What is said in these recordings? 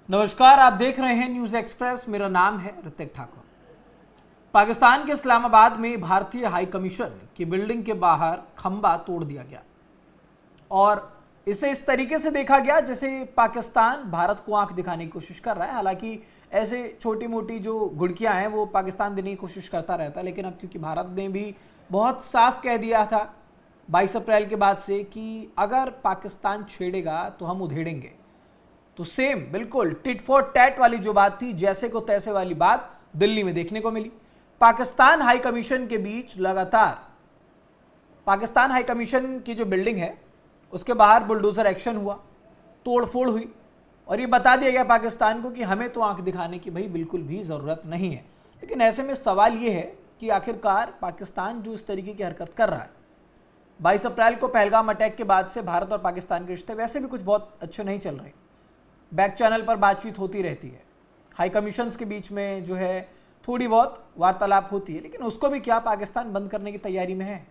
नमस्कार, आप देख रहे हैं न्यूज एक्सप्रेस। मेरा नाम है ऋतिक ठाकुर। पाकिस्तान के इस्लामाबाद में भारतीय हाई कमीशन की बिल्डिंग के बाहर खंबा तोड़ दिया गया और इसे इस तरीके से देखा गया जैसे पाकिस्तान भारत को आंख दिखाने की कोशिश कर रहा है। हालांकि ऐसे छोटी मोटी जो घुड़कियां हैं वो पाकिस्तान देने की कोशिश करता रहता है, लेकिन अब क्योंकि भारत ने भी बहुत साफ कह दिया था 22 अप्रैल के बाद से कि अगर पाकिस्तान छेड़ेगा तो हम उधेड़ेंगे, तो सेम बिल्कुल टिट फॉर टैट वाली जो बात थी, जैसे को तैसे वाली बात दिल्ली में देखने को मिली। पाकिस्तान हाई कमीशन के बीच लगातार पाकिस्तान हाई कमीशन की जो बिल्डिंग है उसके बाहर बुलडोजर एक्शन हुआ, तोड़फोड़ हुई और ये बता दिया गया पाकिस्तान को कि हमें तो आंख दिखाने की भाई बिल्कुल भी ज़रूरत नहीं है। लेकिन ऐसे में सवाल ये है कि आखिरकार पाकिस्तान जो इस तरीके की हरकत कर रहा है, 22 अप्रैल को पहलगाम अटैक के बाद से भारत और पाकिस्तान के रिश्ते वैसे भी कुछ बहुत अच्छे नहीं चल रहे। बैक चैनल पर बातचीत होती रहती है, हाई कमीशंस के बीच में जो है थोड़ी बहुत वार्तालाप होती है, लेकिन उसको भी क्या पाकिस्तान बंद करने की तैयारी में है?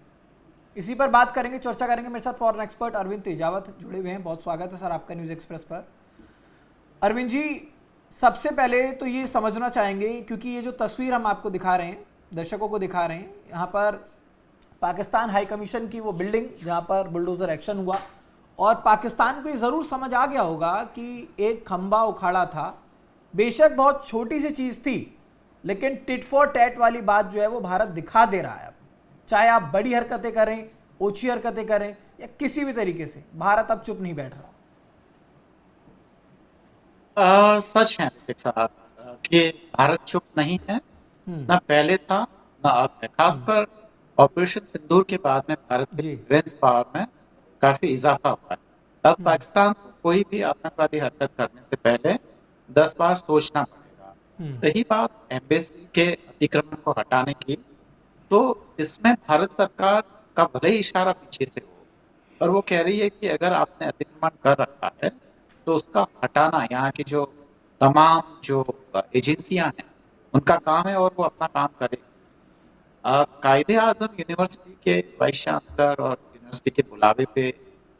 इसी पर बात करेंगे, चर्चा करेंगे। मेरे साथ फॉरेन एक्सपर्ट अरविंद तेजावत जुड़े हुए हैं। बहुत स्वागत है सर आपका न्यूज़ एक्सप्रेस पर। अरविंद जी, सबसे पहले तो ये समझना चाहेंगे, क्योंकि ये जो तस्वीर हम आपको दिखा रहे हैं, दर्शकों को दिखा रहे हैं, यहाँ पर पाकिस्तान हाई कमीशन की वो बिल्डिंग जहाँ पर बुलडोजर एक्शन हुआ और पाकिस्तान को ये ज़रूर समझ आ गया होगा कि एक खंबा उखाड़ा था, बेशक बहुत छोटी सी चीज़ थी, लेकिन टिट फॉर टैट वाली बात जो है वो भारत दिखा दे रहा है। अब चाहे आप बड़ी हरकतें करें, ओछी हरकतें करें या किसी भी तरीके से, भारत अब चुप नहीं बैठ रहा। सच है ऋतिक साहब कि भारत चुप नहीं है। ना पहले था ना अब है। खासकर ऑपरेशन सिंदूर के बाद में भारत के जी। डिफेंस पावर में काफी इजाफा हुआ है। अब पाकिस्तान को कोई भी आतंकवादी हरकत करने से पहले 10 बार सोचना पड़ेगा। रही बात एम्बेसी के अतिक्रमण को हटाने की, तो इसमें भारत सरकार का भले ही इशारा पीछे से हो, पर वो कह रही है कि अगर आपने अतिक्रमण कर रखा है तो उसका हटाना यहाँ की जो तमाम जो एजेंसियां हैं उनका काम है और वो अपना काम करें। कायदे आजम यूनिवर्सिटी के वाइस चांसलर और यूनिवर्सिटी के बुलावे पे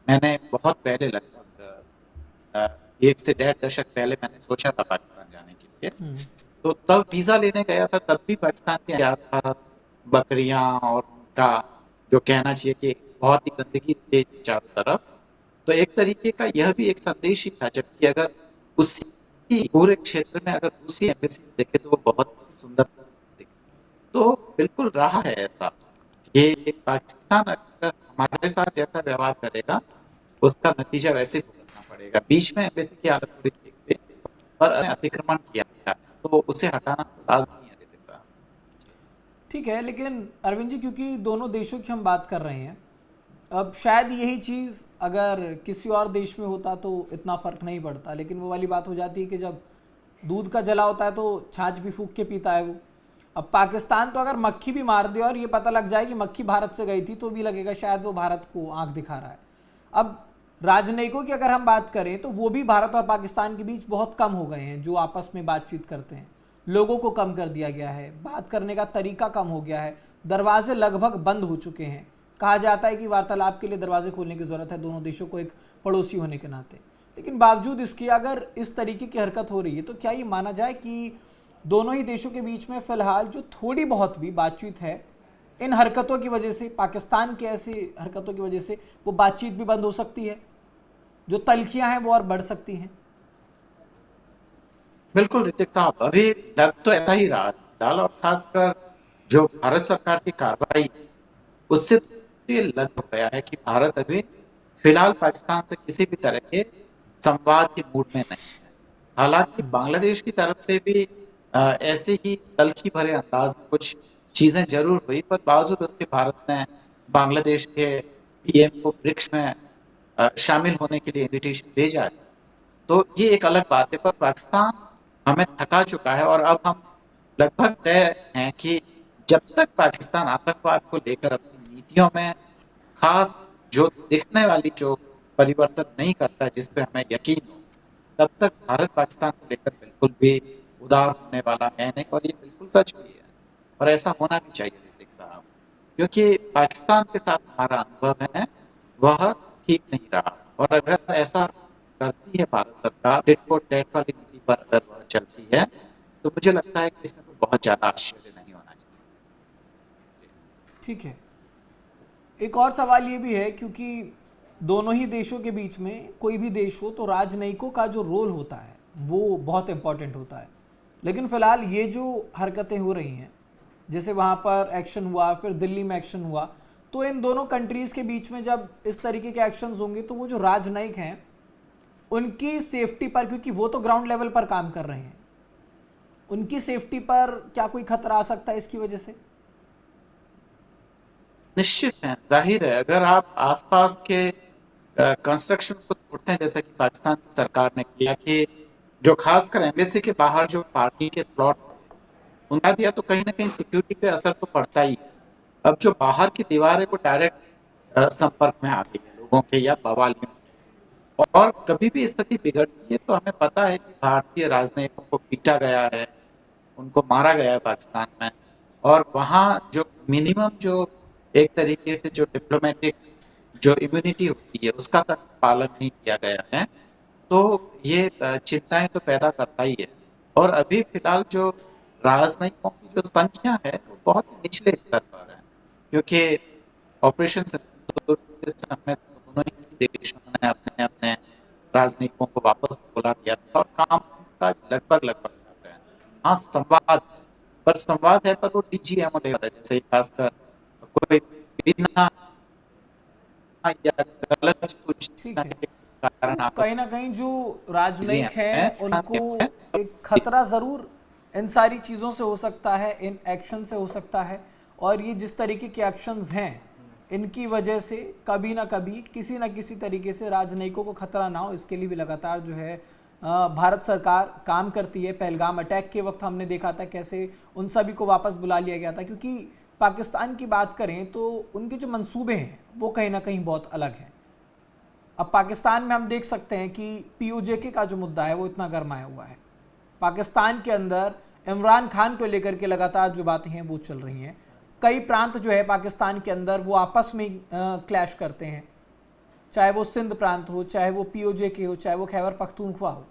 मैंने बहुत पहले, लगभग 1 से 1.5 दशक पहले मैंने सोचा था पाकिस्तान जाने के लिए। तो तब वीजा लेने गया था, तब भी पाकिस्तान के आसपास बकरियां और उनका जो कहना चाहिए कि बहुत ही गंदगी थी चारों तरफ। तो एक तरीके का यह भी एक संदेश ही था, जबकि अगर उसी पूरे क्षेत्र में अगर दूसरी एम्बेसी देखे तो वो बहुत सुंदर दिखे। तो बिल्कुल रहा है ऐसा कि पाकिस्तान अगर हमारे साथ जैसा व्यवहार करेगा उसका नतीजा वैसे भुगतना पड़ेगा। बीच में एम्बेसी की हालत थोड़ी ठीक थी, पर अतिक्रमण किया है तो उसे हटाना लाजमी है ऋतिक साहब। ठीक है, लेकिन अरविंद जी, क्योंकि दोनों देशों की हम बात कर रहे हैं, अब शायद यही चीज़ अगर किसी और देश में होता तो इतना फ़र्क नहीं पड़ता, लेकिन वो वाली बात हो जाती है कि जब दूध का जला होता है तो छाछ भी फूंक के पीता है वो। अब पाकिस्तान तो अगर मक्खी भी मार दे और ये पता लग जाए कि मक्खी भारत से गई थी, तो भी लगेगा शायद वो भारत को आंख दिखा रहा है। अब राजनयिकों की अगर हम बात करें तो वो भी भारत और पाकिस्तान के बीच बहुत कम हो गए हैं, जो आपस में बातचीत करते हैं। लोगों को कम कर दिया गया है, बात करने का तरीका कम हो गया है, दरवाजे लगभग बंद हो चुके हैं। कहा जाता है कि वार्तालाप के लिए दरवाजे खोलने की ज़रूरत है दोनों देशों को, एक पड़ोसी होने के नाते। लेकिन बावजूद इसके अगर इस तरीके की हरकत हो रही है तो क्या ये माना जाए कि दोनों ही देशों के बीच में फ़िलहाल जो थोड़ी बहुत भी बातचीत है, इन हरकतों की वजह से, पाकिस्तान की ऐसी हरकतों की वजह से वो बातचीत भी बंद हो सकती है, जो तल्खियां हैं वो और बढ़ सकती हैं? बिल्कुल ऋतिक साहब, अभी लग तो ऐसा ही रहा फिलहाल, और खासकर जो भारत सरकार की कार्रवाई, उससे तो ये लग हो गया है कि भारत अभी फिलहाल पाकिस्तान से किसी भी तरह के संवाद के मूड में नहीं है। हालांकि बांग्लादेश की तरफ से भी ऐसे ही तल्खी भरे अंदाज में कुछ चीजें जरूर हुई, पर बावजूद उसके भारत ने बांग्लादेश के पीएम को ब्रिक्स में शामिल होने के लिए इनविटेशन भेजा है। तो ये एक अलग बात है, पर पाकिस्तान हमें थका चुका है और अब हम लगभग तय हैं कि जब तक पाकिस्तान आतंकवाद को लेकर अपनी नीतियों में खास जो दिखने वाली जो परिवर्तन नहीं करता, जिस पे हमें यकीन हो, तब तक भारत पाकिस्तान को लेकर बिल्कुल भी उदार होने वाला है नहीं। और ये बिल्कुल सच भी है और ऐसा होना भी चाहिए ऋतिक साहब, क्योंकि पाकिस्तान के साथ हमारा अनुभव है वह ठीक नहीं रहा। और अगर ऐसा करती है भारत सरकार टिट फॉर टैट वाली नीति पर अगर वह चलती है, तो मुझे लगता है कि इसमें कोई बहुत ज्यादा आश्चर्य नहीं होना चाहिए। ठीक है, एक और सवाल ये भी है, क्योंकि दोनों ही देशों के बीच में कोई भी देश हो तो राजनयिकों का जो रोल होता है वो बहुत इंपॉर्टेंट होता है। लेकिन फिलहाल ये जो हरकतें हो रही हैं, जैसे वहाँ पर एक्शन हुआ, फिर दिल्ली में एक्शन हुआ, तो इन दोनों कंट्रीज़ के बीच में जब इस तरीके के एक्शंस होंगे तो वो जो राजनयिक हैं उनकी सेफ्टी पर, क्योंकि वो तो ग्राउंड लेवल पर काम कर रहे हैं, उनकी सेफ्टी पर क्या कोई खतरा आ सकता है इसकी वजह से? निश्चित है, जाहिर है, अगर आप आसपास के कंस्ट्रक्शन को तोड़ते हैं, जैसा कि पाकिस्तान की सरकार ने किया कि जो खासकर एम्बेसी के बाहर जो पार्किंग के स्लॉट उनका दिया, तो कहीं ना कहीं सिक्योरिटी पे असर तो पड़ता ही है। अब जो बाहर की दीवार है वो डायरेक्ट संपर्क में आ गई है लोगों के या बवालियों के, और कभी भी स्थिति बिगड़ती है तो हमें पता है कि भारतीय राजनयिकों को पीटा गया है, उनको मारा गया है पाकिस्तान में, और वहाँ जो मिनिमम जो एक तरीके से जो डिप्लोमेटिक जो इम्यूनिटी होती है उसका तक पालन नहीं किया गया है, तो ये चिंताएं तो पैदा करता ही है। और अभी फिलहाल जो राजनयिकों की जो संख्या है वो बहुत ही निचले स्तर पर है, क्योंकि ऑपरेशन सिंदूर के समय दोनों ही देशों ने अपने अपने राजनयिकों को वापस बुला दिया था और काम काज लगभग लगभग कर रहे हैं। हाँ, संवाद है, पर संवाद है पर वो डीजीएमओ लेवल है, जैसे खासकर कोई बिना या गलत ठीक सूचना है, के कारण तो आपस कहीं ना कहीं जो चीजें राजनयिक हैं उनको एक खतरा ज़रूर इन सारी चीज़ों से हो सकता है, इन एक्शन से हो सकता है, और ये जिस तरीके के एक्शंस हैं इनकी वजह से कभी ना कभी किसी ना किसी तरीके से राजनयिकों को खतरा ना हो, इसके लिए भी लगातार जो है भारत सरकार काम करती है। पहलगाम अटैक के वक्त हमने देखा था कैसे उन सभी को वापस बुला लिया गया था, क्योंकि पाकिस्तान की बात करें तो उनके जो मंसूबे हैं वो कहीं ना कहीं बहुत अलग हैं। अब पाकिस्तान में हम देख सकते हैं कि पीओजेके का जो मुद्दा है वो इतना गर्माया हुआ है। पाकिस्तान के अंदर इमरान खान को लेकर के लगातार जो बातें हैं वो चल रही हैं। कई प्रांत जो है पाकिस्तान के अंदर वो आपस में क्लैश करते हैं, चाहे वो सिंध प्रांत हो, चाहे वो पीओजेके हो, चाहे वो खैबर पख्तूनख्वा हो,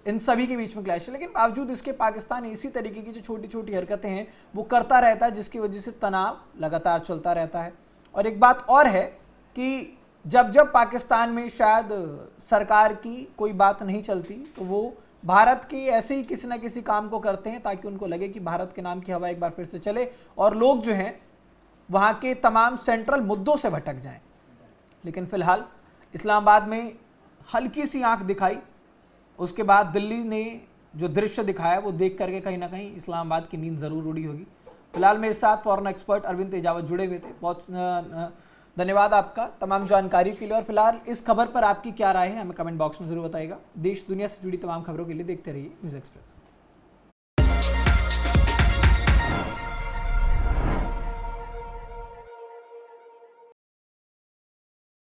इन सभी के बीच में क्लैश है। लेकिन बावजूद इसके पाकिस्तान इसी तरीके की जो छोटी छोटी हरकतें हैं वो करता रहता है, जिसकी वजह से तनाव लगातार चलता रहता है। और एक बात और है कि जब जब पाकिस्तान में शायद सरकार की कोई बात नहीं चलती तो वो भारत के ऐसे ही किसी न किसी काम को करते हैं ताकि उनको लगे कि भारत के नाम की हवा एक बार फिर से चले और लोग जो हैं वहाँ के तमाम सेंट्रल मुद्दों से भटक जाएं। लेकिन फिलहाल इस्लामाबाद में हल्की सी आंख दिखाई, उसके बाद दिल्ली ने जो दृश्य दिखाया वो देख करके कहीं ना कहीं इस्लामाबाद की नींद ज़रूर उड़ी होगी। फिलहाल मेरे साथ फॉरेन एक्सपर्ट अरविंद तेजावत जुड़े हुए थे, बहुत धन्यवाद आपका तमाम जानकारी के लिए। और फिलहाल इस खबर पर आपकी क्या राय है हमें कमेंट बॉक्स में जरूर बताइएगा। देश दुनिया से जुड़ी तमाम खबरों के लिए देखते रहिए न्यूज़ एक्सप्रेस।